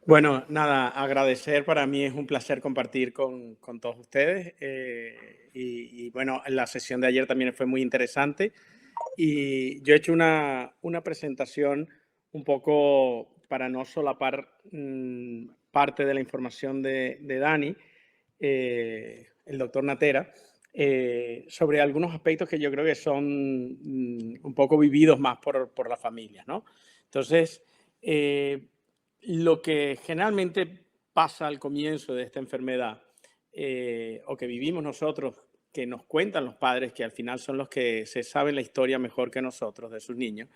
Bueno, nada, agradecer, para mí es un placer compartir con todos ustedes. Bueno, la sesión de ayer también fue muy interesante y yo he hecho una presentación un poco para no solapar parte de la información de Dani, el doctor Natera, sobre algunos aspectos que yo creo que son un poco vividos más por la familia, ¿no? Entonces, lo que generalmente pasa al comienzo de esta enfermedad, o que vivimos nosotros, que nos cuentan los padres, que al final son los que se saben la historia mejor que nosotros de sus niños,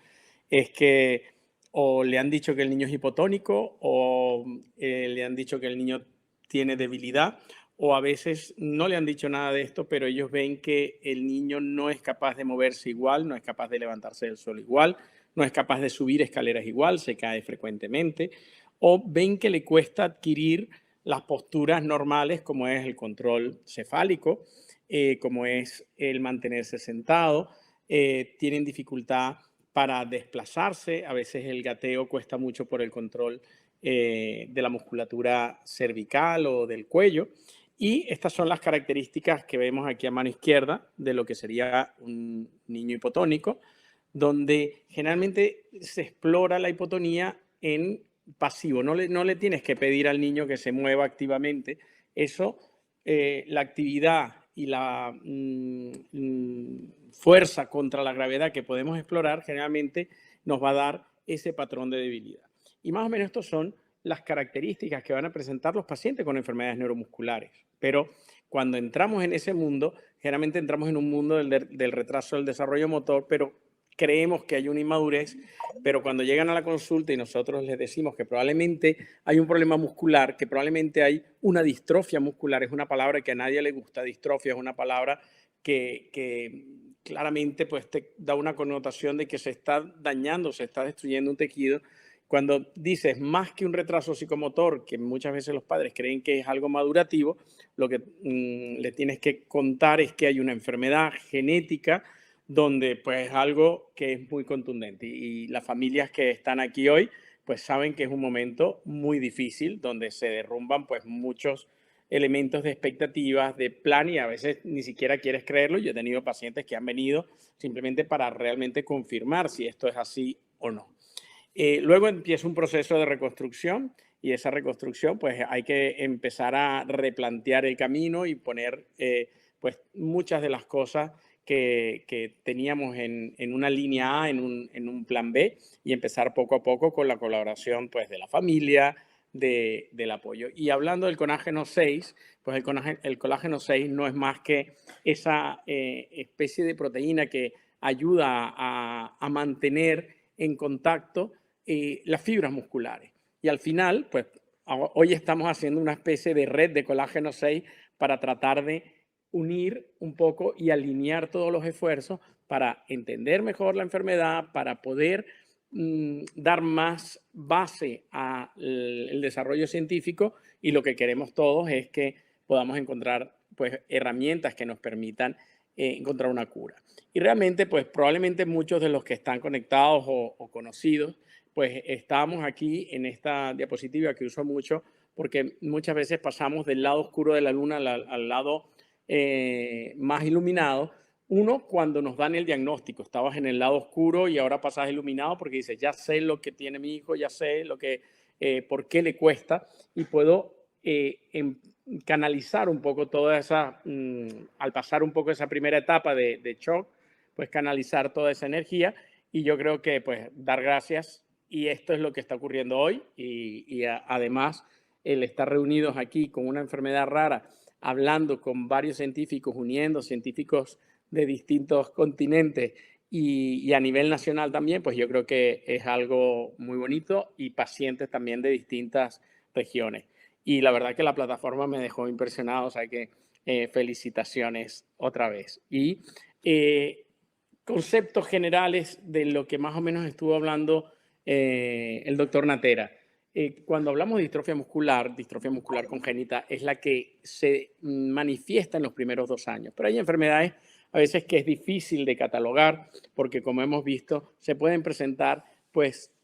es que o le han dicho que el niño es hipotónico, o le han dicho que el niño tiene debilidad, o a veces no le han dicho nada de esto, pero ellos ven que el niño no es capaz de moverse igual, no es capaz de levantarse del suelo igual, no es capaz de subir escaleras igual, se cae frecuentemente, o ven que le cuesta adquirir las posturas normales, como es el control cefálico, como es el mantenerse sentado, tienen dificultad para desplazarse, a veces el gateo cuesta mucho por el control de la musculatura cervical o del cuello. Y estas son las características que vemos aquí a mano izquierda de lo que sería un niño hipotónico, donde generalmente se explora la hipotonía en pasivo. No le tienes que pedir al niño que se mueva activamente. Eso, la actividad y la fuerza contra la gravedad que podemos explorar generalmente nos va a dar ese patrón de debilidad. Y más o menos estos son las características que van a presentar los pacientes con enfermedades neuromusculares. Pero cuando entramos en ese mundo, generalmente entramos en un mundo del retraso del desarrollo motor, pero creemos que hay una inmadurez, pero cuando llegan a la consulta y nosotros les decimos que probablemente hay un problema muscular, que probablemente hay una distrofia muscular, es una palabra que a nadie le gusta, distrofia es una palabra que claramente pues te da una connotación de que se está dañando, se está destruyendo un tejido. Cuando dices más que un retraso psicomotor, que muchas veces los padres creen que es algo madurativo, lo que le tienes que contar es que hay una enfermedad genética donde pues algo que es muy contundente. Y las familias que están aquí hoy pues saben que es un momento muy difícil donde se derrumban pues muchos elementos de expectativas, de plan, y a veces ni siquiera quieres creerlo. Yo he tenido pacientes que han venido simplemente para realmente confirmar si esto es así o no. Luego empieza un proceso de reconstrucción, y esa reconstrucción pues hay que empezar a replantear el camino y poner pues muchas de las cosas que teníamos en una línea A, en un plan B, y empezar poco a poco con la colaboración pues de la familia, del apoyo. Y hablando del colágeno 6, pues el colágeno 6 no es más que esa especie de proteína que ayuda a mantener en contacto las fibras musculares. Y al final, pues hoy estamos haciendo una especie de red de colágeno 6 para tratar de unir un poco y alinear todos los esfuerzos para entender mejor la enfermedad, para poder dar más base al desarrollo científico, y lo que queremos todos es que podamos encontrar pues herramientas que nos permitan encontrar una cura. Y realmente pues probablemente muchos de los que están conectados o conocidos pues estamos aquí en esta diapositiva que uso mucho porque muchas veces pasamos del lado oscuro de la luna al lado más iluminado. Uno, cuando nos dan el diagnóstico, estabas en el lado oscuro y ahora pasas iluminado porque dices, ya sé lo que tiene mi hijo, ya sé por qué le cuesta, y puedo canalizar un poco toda esa, al pasar un poco esa primera etapa de shock, pues canalizar toda esa energía. Y yo creo que pues dar gracias, y esto es lo que está ocurriendo hoy, además el estar reunidos aquí con una enfermedad rara, hablando con varios científicos, uniendo científicos de distintos continentes y a nivel nacional también, pues yo creo que es algo muy bonito, y pacientes también de distintas regiones. Y la verdad que la plataforma me dejó impresionado, o sea que felicitaciones otra vez. Y eh, conceptos generales de lo que más o menos estuvo hablando el doctor Natera. Cuando hablamos de distrofia muscular congénita es la que se manifiesta en los primeros 2 años, pero hay enfermedades a veces que es difícil de catalogar porque, como hemos visto, se pueden presentar pues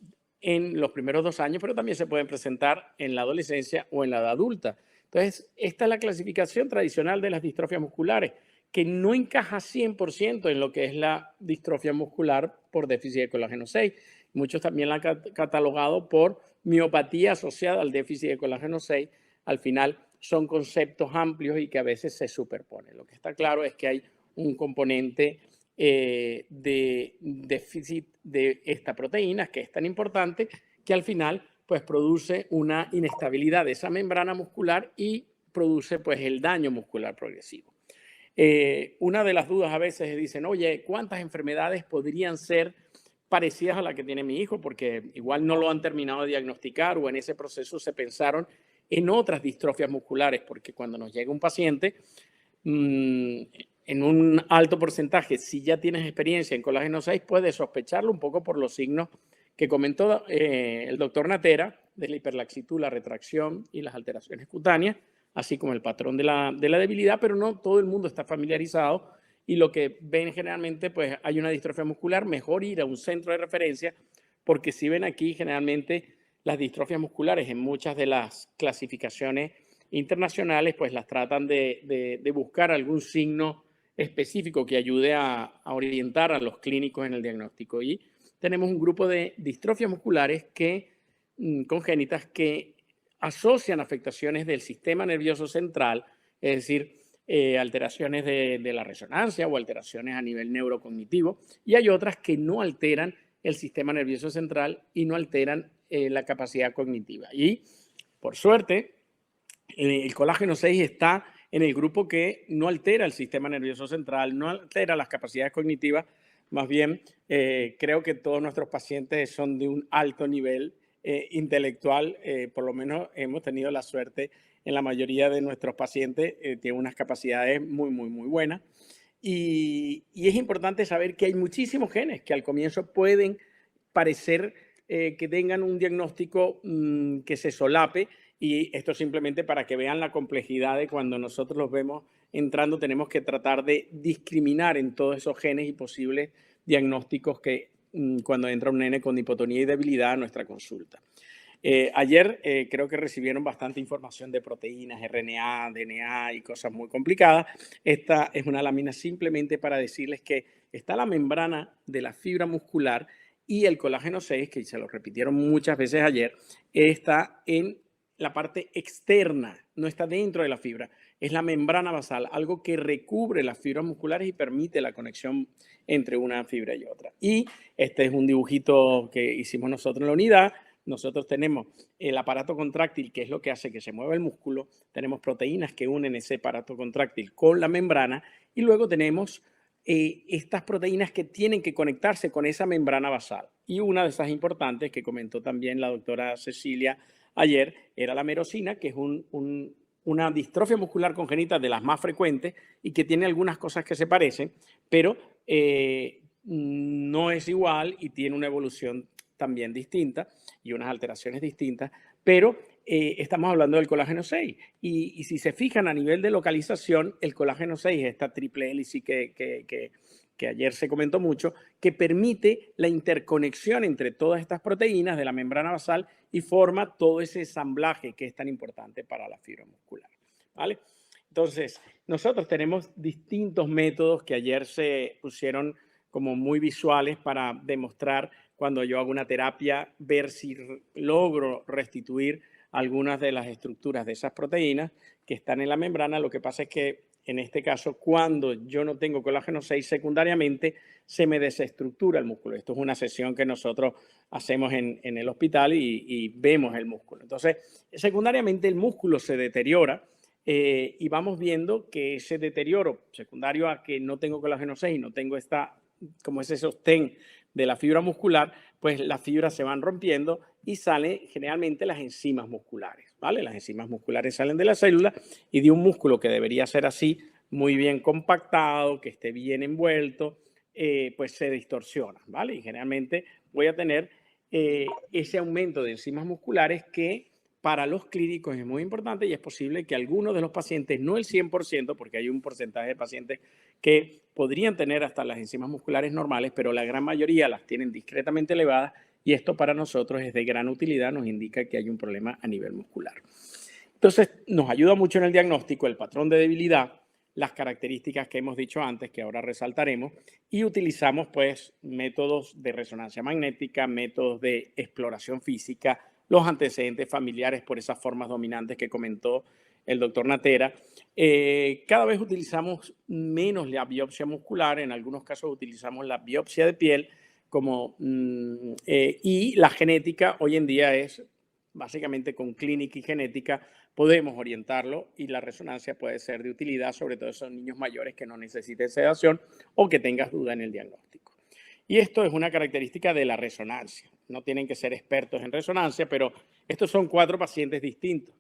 en los primeros 2 años, pero también se pueden presentar en la adolescencia o en la edad adulta. Entonces, esta es la clasificación tradicional de las distrofias musculares, que no encaja 100% en lo que es la distrofia muscular por déficit de colágeno 6. Muchos también la han catalogado por miopatía asociada al déficit de colágeno 6. Al final son conceptos amplios y que a veces se superponen. Lo que está claro es que hay un componente de déficit de esta proteína que es tan importante que al final pues produce una inestabilidad de esa membrana muscular y produce pues el daño muscular progresivo. Una de las dudas a veces dicen, oye, ¿cuántas enfermedades podrían ser parecidas a la que tiene mi hijo? Porque igual no lo han terminado de diagnosticar o en ese proceso se pensaron en otras distrofias musculares, porque cuando nos llega un paciente, en un alto porcentaje, si ya tienes experiencia en colágeno 6, puedes sospecharlo un poco por los signos que comentó el doctor Natera, de la hiperlaxitud, la retracción y las alteraciones cutáneas, así como el patrón de la debilidad, pero no todo el mundo está familiarizado y lo que ven generalmente, pues hay una distrofia muscular, mejor ir a un centro de referencia, porque si ven aquí generalmente las distrofias musculares en muchas de las clasificaciones internacionales, pues las tratan de buscar algún signo específico que ayude a orientar a los clínicos en el diagnóstico. Y tenemos un grupo de distrofias musculares congénitas que asocian afectaciones del sistema nervioso central, es decir, alteraciones de la resonancia o alteraciones a nivel neurocognitivo, y hay otras que no alteran el sistema nervioso central y no alteran la capacidad cognitiva. Y, por suerte, el colágeno 6 está en el grupo que no altera el sistema nervioso central, no altera las capacidades cognitivas. Más bien, creo que todos nuestros pacientes son de un alto nivel intelectual. Por lo menos hemos tenido la suerte en la mayoría de nuestros pacientes, tienen unas capacidades muy, muy, muy buenas. Y es importante saber que hay muchísimos genes que al comienzo pueden parecer que tengan un diagnóstico que se solape, y esto simplemente para que vean la complejidad de cuando nosotros los vemos entrando, tenemos que tratar de discriminar en todos esos genes y posibles diagnósticos que cuando entra un nene con hipotonía y debilidad a nuestra consulta. Ayer creo que recibieron bastante información de proteínas, RNA, DNA y cosas muy complicadas. Esta es una lámina simplemente para decirles que está la membrana de la fibra muscular y el colágeno 6, que se lo repitieron muchas veces ayer, está en la parte externa, no está dentro de la fibra. Es la membrana basal, algo que recubre las fibras musculares y permite la conexión entre una fibra y otra. Y este es un dibujito que hicimos nosotros en la unidad. Nosotros tenemos el aparato contráctil, que es lo que hace que se mueva el músculo. Tenemos proteínas que unen ese aparato contráctil con la membrana y luego tenemos estas proteínas que tienen que conectarse con esa membrana basal. Y una de esas importantes que comentó también la doctora Cecilia ayer era la merosina, que es una distrofia muscular congénita de las más frecuentes y que tiene algunas cosas que se parecen, pero no es igual y tiene una evolución también distinta y unas alteraciones distintas, pero estamos hablando del colágeno 6 y si se fijan a nivel de localización, el colágeno 6, esta triple hélice que ayer se comentó mucho, que permite la interconexión entre todas estas proteínas de la membrana basal y forma todo ese ensamblaje que es tan importante para la fibra muscular, ¿vale? Entonces, nosotros tenemos distintos métodos que ayer se pusieron como muy visuales para demostrar cuando yo hago una terapia, ver si logro restituir algunas de las estructuras de esas proteínas que están en la membrana. Lo que pasa es que en este caso, cuando yo no tengo colágeno 6 secundariamente, se me desestructura el músculo. Esto es una sesión que nosotros hacemos en el hospital y vemos el músculo. Entonces, secundariamente el músculo se deteriora y vamos viendo que ese deterioro secundario a que no tengo colágeno 6 y no tengo como ese sostén de la fibra muscular, pues las fibras se van rompiendo y salen generalmente las enzimas musculares, ¿vale? Las enzimas musculares salen de la célula y de un músculo que debería ser así, muy bien compactado, que esté bien envuelto, pues se distorsiona, ¿vale? Y generalmente voy a tener ese aumento de enzimas musculares que para los clínicos es muy importante y es posible que algunos de los pacientes, no el 100%, porque hay un porcentaje de pacientes que podrían tener hasta las enzimas musculares normales, pero la gran mayoría las tienen discretamente elevadas y esto para nosotros es de gran utilidad, nos indica que hay un problema a nivel muscular. Entonces, nos ayuda mucho en el diagnóstico el patrón de debilidad, las características que hemos dicho antes, que ahora resaltaremos, y utilizamos pues métodos de resonancia magnética, métodos de exploración física, los antecedentes familiares por esas formas dominantes que comentó el doctor Natera. Cada vez utilizamos menos la biopsia muscular, en algunos casos utilizamos la biopsia de piel y la genética hoy en día es básicamente con clínica y genética podemos orientarlo y la resonancia puede ser de utilidad, sobre todo en esos niños mayores que no necesiten sedación o que tengas duda en el diagnóstico. Y esto es una característica de la resonancia. No tienen que ser expertos en resonancia, pero estos son 4 pacientes distintos.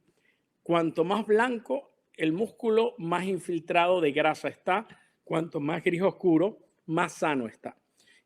Cuanto más blanco el músculo, más infiltrado de grasa está. Cuanto más gris oscuro, más sano está.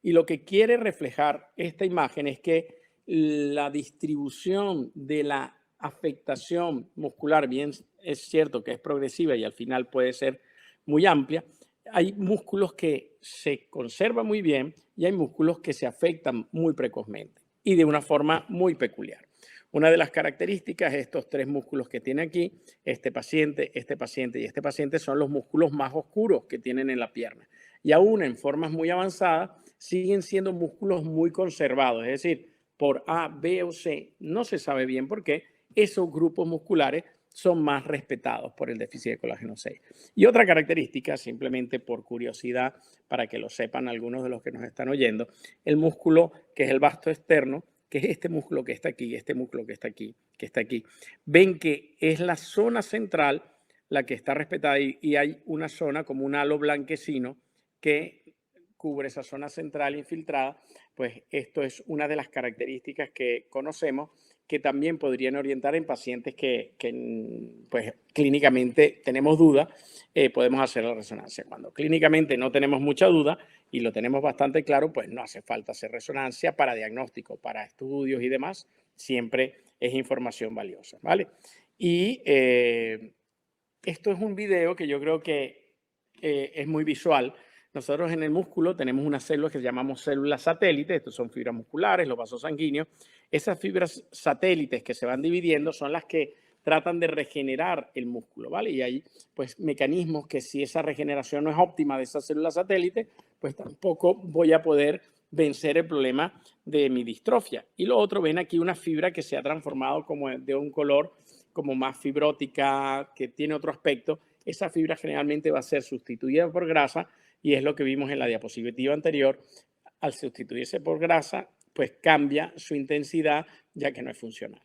Y lo que quiere reflejar esta imagen es que la distribución de la afectación muscular, bien es cierto que es progresiva y al final puede ser muy amplia, hay músculos que se conservan muy bien y hay músculos que se afectan muy precozmente y de una forma muy peculiar. Una de las características de estos 3 músculos que tiene aquí, este paciente y este paciente, son los músculos más oscuros que tienen en la pierna. Y aún en formas muy avanzadas, siguen siendo músculos muy conservados, es decir, por A, B o C, no se sabe bien por qué, esos grupos musculares son más respetados por el déficit de colágeno 6. Y otra característica, simplemente por curiosidad, para que lo sepan algunos de los que nos están oyendo, el músculo que es el vasto externo, que es este músculo que está aquí, este músculo que está aquí, que está aquí. Ven que es la zona central la que está respetada y hay una zona como un halo blanquecino que cubre esa zona central infiltrada. Pues esto es una de las características que conocemos que también podrían orientar en pacientes que pues, clínicamente tenemos duda, podemos hacer la resonancia. Cuando clínicamente no tenemos mucha duda y lo tenemos bastante claro, pues no hace falta hacer resonancia para diagnóstico, para estudios y demás, siempre es información valiosa, ¿vale? Y esto es un video que yo creo que es muy visual. Nosotros en el músculo tenemos unas células que llamamos células satélites, estos son fibras musculares, los vasos sanguíneos. Esas fibras satélites que se van dividiendo son las que tratan de regenerar el músculo, ¿vale? Y hay pues mecanismos que si esa regeneración no es óptima de esas células satélites, pues tampoco voy a poder vencer el problema de mi distrofia. Y lo otro, ven aquí una fibra que se ha transformado como de un color como más fibrótica, que tiene otro aspecto. Esa fibra generalmente va a ser sustituida por grasa y es lo que vimos en la diapositiva anterior. Al sustituirse por grasa, pues cambia su intensidad ya que no es funcional.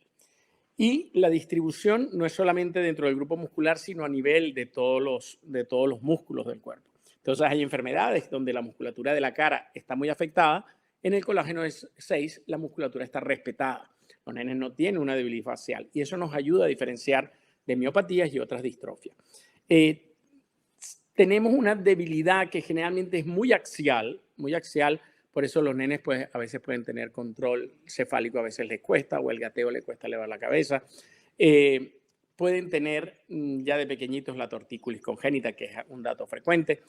Y la distribución no es solamente dentro del grupo muscular, sino a nivel de todos los músculos del cuerpo. Entonces hay enfermedades donde la musculatura de la cara está muy afectada. En el colágeno 6 la musculatura está respetada. Los nenes no tienen una debilidad facial y eso nos ayuda a diferenciar de miopatías y otras distrofias. Tenemos una debilidad que generalmente es muy axial, por eso los nenes pues, a veces pueden tener control cefálico, a veces les cuesta, o el gateo les cuesta elevar la cabeza. Pueden tener ya de pequeñitos la tortícolis congénita, que es un dato frecuente.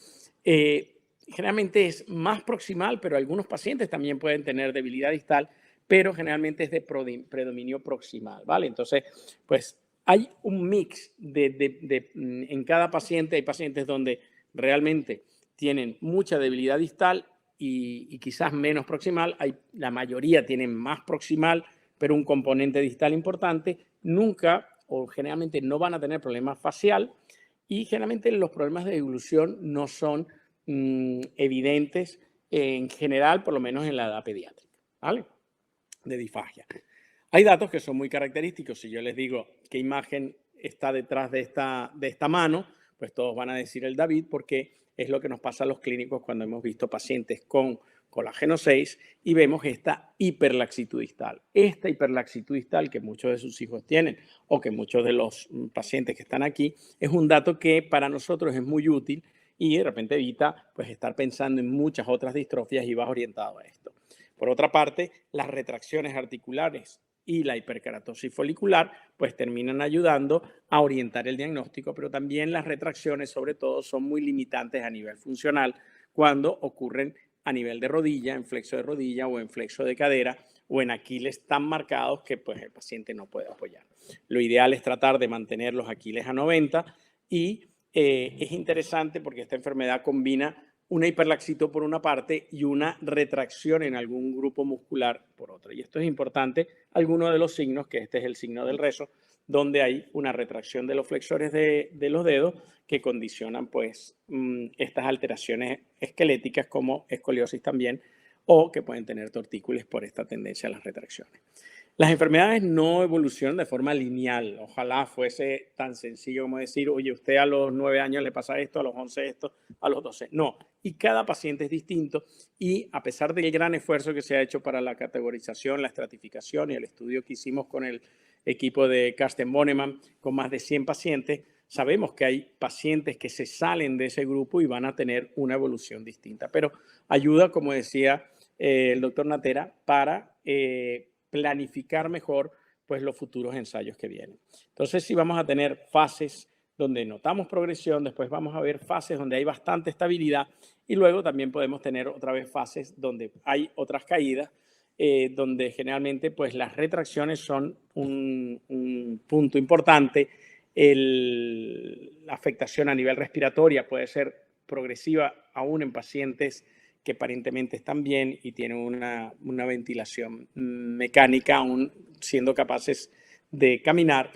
Generalmente es más proximal, pero algunos pacientes también pueden tener debilidad distal, pero generalmente es de predominio proximal, ¿vale? Entonces, pues hay un mix en cada paciente. Hay pacientes donde realmente tienen mucha debilidad distal y quizás menos proximal. La mayoría tienen más proximal, pero un componente distal importante. Nunca o generalmente no van a tener problemas facial y generalmente los problemas de evolución no son evidentes en general, por lo menos en la edad pediátrica, ¿vale? De disfagia. Hay datos que son muy característicos. Si yo les digo qué imagen está detrás de esta mano, pues todos van a decir el David, porque es lo que nos pasa a los clínicos cuando hemos visto pacientes con colágeno 6 y vemos esta hiperlaxitud distal. Esta hiperlaxitud distal que muchos de sus hijos tienen o que muchos de los pacientes que están aquí, es un dato que para nosotros es muy útil y de repente evita pues, estar pensando en muchas otras distrofias y vas orientado a esto. Por otra parte, las retracciones articulares y la hiperkeratosis folicular, pues terminan ayudando a orientar el diagnóstico, pero también las retracciones, sobre todo, son muy limitantes a nivel funcional cuando ocurren a nivel de rodilla, en flexo de rodilla o en flexo de cadera o en aquiles tan marcados que pues el paciente no puede apoyar. Lo ideal es tratar de mantener los aquiles a 90 y es interesante porque esta enfermedad combina una hiperlaxitud por una parte y una retracción en algún grupo muscular por otra. Y esto es importante, algunos de los signos, que este es el signo del rezo, donde hay una retracción de los flexores de los dedos que condicionan pues estas alteraciones esqueléticas como escoliosis también, o que pueden tener tortícolis por esta tendencia a las retracciones. Las enfermedades no evolucionan de forma lineal. Ojalá fuese tan sencillo como decir, oye, usted a los 9 años le pasa esto, a los 11 esto, a los 12. No, y cada paciente es distinto y a pesar del gran esfuerzo que se ha hecho para la categorización, la estratificación y el estudio que hicimos con el equipo de Karsten Bonnemann con más de 100 pacientes, sabemos que hay pacientes que se salen de ese grupo y van a tener una evolución distinta. Pero ayuda, como decía el doctor Natera, para planificar mejor pues los futuros ensayos que vienen. Entonces, sí vamos a tener fases donde notamos progresión, después vamos a ver fases donde hay bastante estabilidad y luego también podemos tener otra vez fases donde hay otras caídas, donde generalmente pues las retracciones son un punto importante. La afectación a nivel respiratoria puede ser progresiva aún en pacientes que aparentemente están bien y tienen una ventilación mecánica, aún siendo capaces de caminar,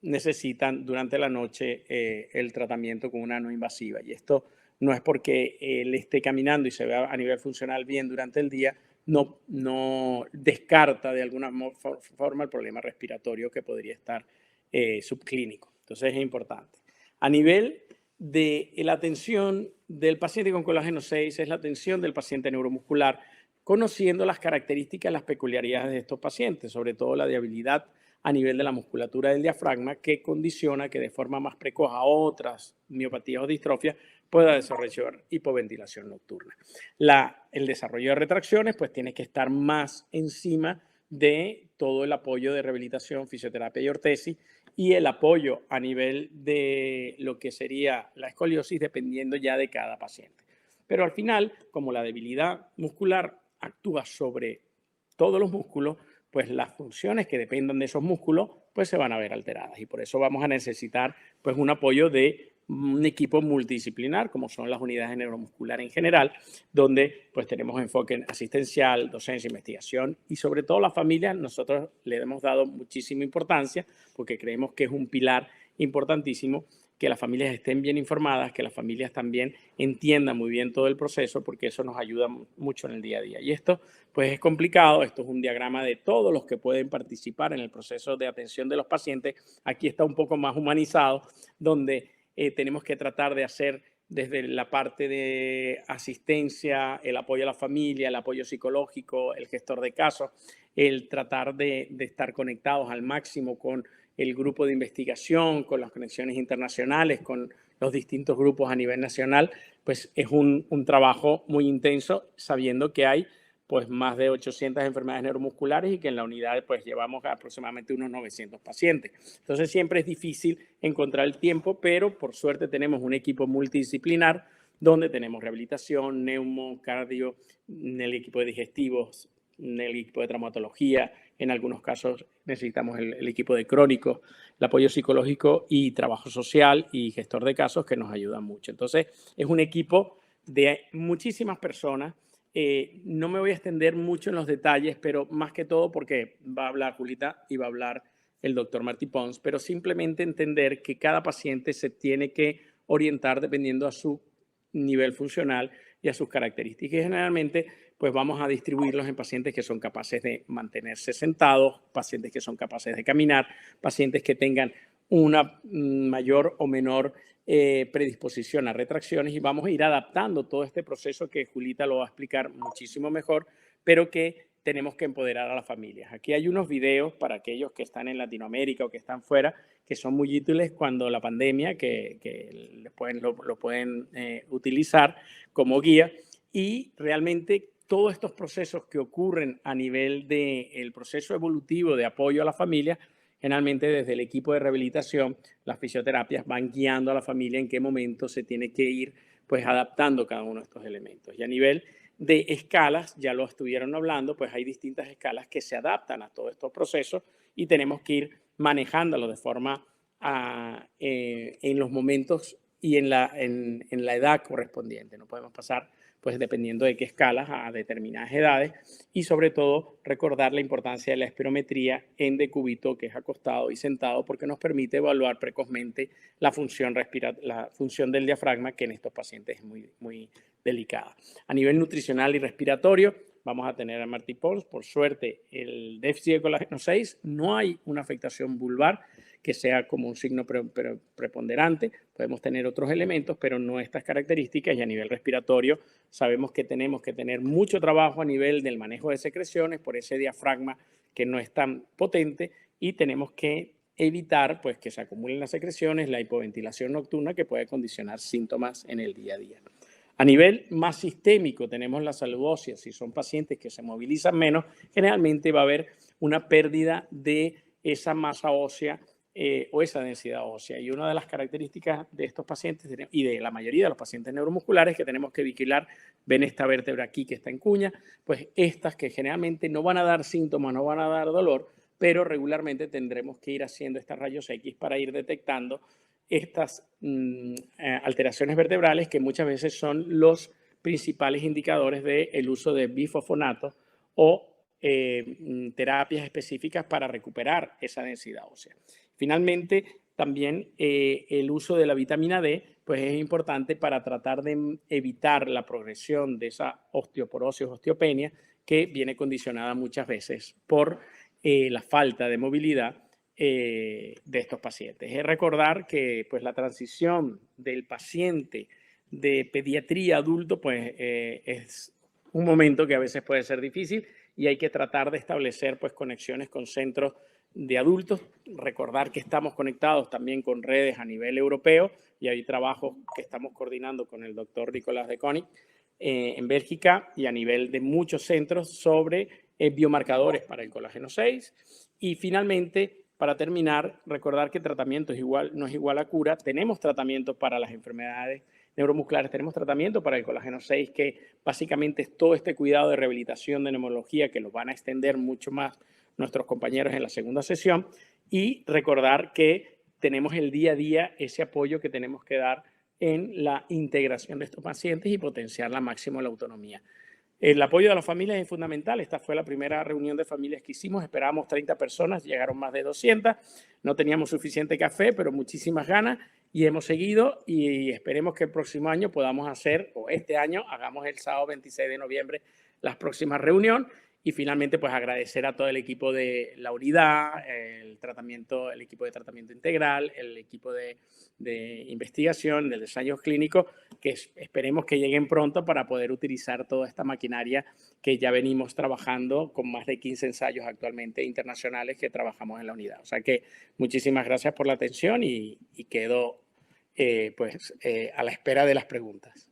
necesitan durante la noche el tratamiento con una no invasiva. Y esto no es porque él esté caminando y se vea a nivel funcional bien durante el día, no descarta de alguna forma el problema respiratorio que podría estar subclínico. Entonces es importante. A nivel de la atención del paciente con colágeno 6 es la atención del paciente neuromuscular, conociendo las características, las peculiaridades de estos pacientes, sobre todo la debilidad a nivel de la musculatura del diafragma, que condiciona que de forma más precoz a otras miopatías o distrofias pueda desarrollar hipoventilación nocturna. El desarrollo de retracciones pues tiene que estar más encima de todo el apoyo de rehabilitación, fisioterapia y ortesis, y el apoyo a nivel de lo que sería la escoliosis dependiendo ya de cada paciente. Pero al final, como la debilidad muscular actúa sobre todos los músculos, pues las funciones que dependan de esos músculos pues se van a ver alteradas y por eso vamos a necesitar pues un apoyo de un equipo multidisciplinar, como son las unidades neuromuscular en general, donde pues tenemos enfoque asistencial, docencia, investigación y sobre todo la familia. Nosotros le hemos dado muchísima importancia porque creemos que es un pilar importantísimo que las familias estén bien informadas, que las familias también entiendan muy bien todo el proceso, porque eso nos ayuda mucho en el día a día. Y esto, pues es complicado, esto es un diagrama de todos los que pueden participar en el proceso de atención de los pacientes. Aquí está un poco más humanizado, donde tenemos que tratar de hacer desde la parte de asistencia, el apoyo a la familia, el apoyo psicológico, el gestor de casos, el tratar de estar conectados al máximo con el grupo de investigación, con las conexiones internacionales, con los distintos grupos a nivel nacional, pues es un trabajo muy intenso, sabiendo que hay pues más de 800 enfermedades neuromusculares y que en la unidad pues llevamos aproximadamente unos 900 pacientes. Entonces siempre es difícil encontrar el tiempo, pero por suerte tenemos un equipo multidisciplinar donde tenemos rehabilitación, neumo, cardio, el equipo de digestivos, el equipo de traumatología, en algunos casos necesitamos el equipo de crónicos, el apoyo psicológico y trabajo social y gestor de casos que nos ayudan mucho. Entonces, es un equipo de muchísimas personas. No me voy a extender mucho en los detalles, pero más que todo porque va a hablar Julita y va a hablar el doctor Martí Pons, pero simplemente entender que cada paciente se tiene que orientar dependiendo a su nivel funcional y a sus características. Y generalmente, pues vamos a distribuirlos en pacientes que son capaces de mantenerse sentados, pacientes que son capaces de caminar, pacientes que tengan una mayor o menor predisposición a retracciones y vamos a ir adaptando todo este proceso que Julita lo va a explicar muchísimo mejor, pero que tenemos que empoderar a las familias. Aquí hay unos videos para aquellos que están en Latinoamérica o que están fuera, que son muy útiles cuando la pandemia, que lo pueden utilizar como guía y realmente todos estos procesos que ocurren a nivel del proceso evolutivo de apoyo a la familia, generalmente desde el equipo de rehabilitación, las fisioterapias van guiando a la familia en qué momento se tiene que ir pues adaptando cada uno de estos elementos. Y a nivel de escalas, ya lo estuvieron hablando, pues hay distintas escalas que se adaptan a todos estos procesos y tenemos que ir manejándolo de forma en los momentos y en la edad correspondiente. No podemos pasar, pues dependiendo de qué escalas, a determinadas edades y sobre todo recordar la importancia de la espirometría en decúbito, que es acostado y sentado, porque nos permite evaluar precozmente la función del diafragma, que en estos pacientes es muy delicada. A nivel nutricional y respiratorio, vamos a tener a Marty Pons. Por suerte, el déficit de colágeno 6, no hay una afectación vulvar que sea como un signo preponderante. Podemos tener otros elementos, pero no estas características. Y a nivel respiratorio, sabemos que tenemos que tener mucho trabajo a nivel del manejo de secreciones por ese diafragma que no es tan potente y tenemos que evitar pues, que se acumulen las secreciones, la hipoventilación nocturna que puede condicionar síntomas en el día a día. A nivel más sistémico tenemos la salud ósea. Si son pacientes que se movilizan menos, generalmente va a haber una pérdida de esa masa ósea o esa densidad ósea. Y una de las características de estos pacientes y de la mayoría de los pacientes neuromusculares que tenemos que vigilar, ven esta vértebra aquí que está en cuña, pues estas que generalmente no van a dar síntomas, no van a dar dolor, pero regularmente tendremos que ir haciendo estos rayos X para ir detectando estas alteraciones vertebrales que muchas veces son los principales indicadores del uso de bifosfonato o terapias específicas para recuperar esa densidad ósea. Finalmente, también el uso de la vitamina D pues es importante para tratar de evitar la progresión de esa osteoporosis, osteopenia, que viene condicionada muchas veces por la falta de movilidad de estos pacientes. Es recordar que pues, la transición del paciente de pediatría a adulto pues, es un momento que a veces puede ser difícil y hay que tratar de establecer pues, conexiones con centros de adultos. Recordar que estamos conectados también con redes a nivel europeo y hay trabajos que estamos coordinando con el doctor Nicolás de Koning en Bélgica y a nivel de muchos centros sobre biomarcadores para el colágeno 6. Y finalmente, para terminar, recordar que tratamiento no es igual a cura. Tenemos tratamientos para las enfermedades neuromusculares, tenemos tratamiento para el colágeno 6, que básicamente es todo este cuidado de rehabilitación de neumología que lo van a extender mucho más nuestros compañeros en la segunda sesión. Y recordar que tenemos el día a día ese apoyo que tenemos que dar en la integración de estos pacientes y potenciar la máxima la autonomía. El apoyo de las familias es fundamental. Esta fue la primera reunión de familias que hicimos. Esperábamos 30 personas, llegaron más de 200. No teníamos suficiente café, pero muchísimas ganas y hemos seguido y esperemos que el próximo año podamos hacer, o este año, hagamos el sábado 26 de noviembre la próxima reunión. Y finalmente, pues agradecer a todo el equipo de la unidad, el equipo de tratamiento integral, el equipo de investigación, del ensayo clínico, que esperemos que lleguen pronto para poder utilizar toda esta maquinaria que ya venimos trabajando con más de 15 ensayos actualmente internacionales que trabajamos en la unidad. O sea que muchísimas gracias por la atención y quedo a la espera de las preguntas.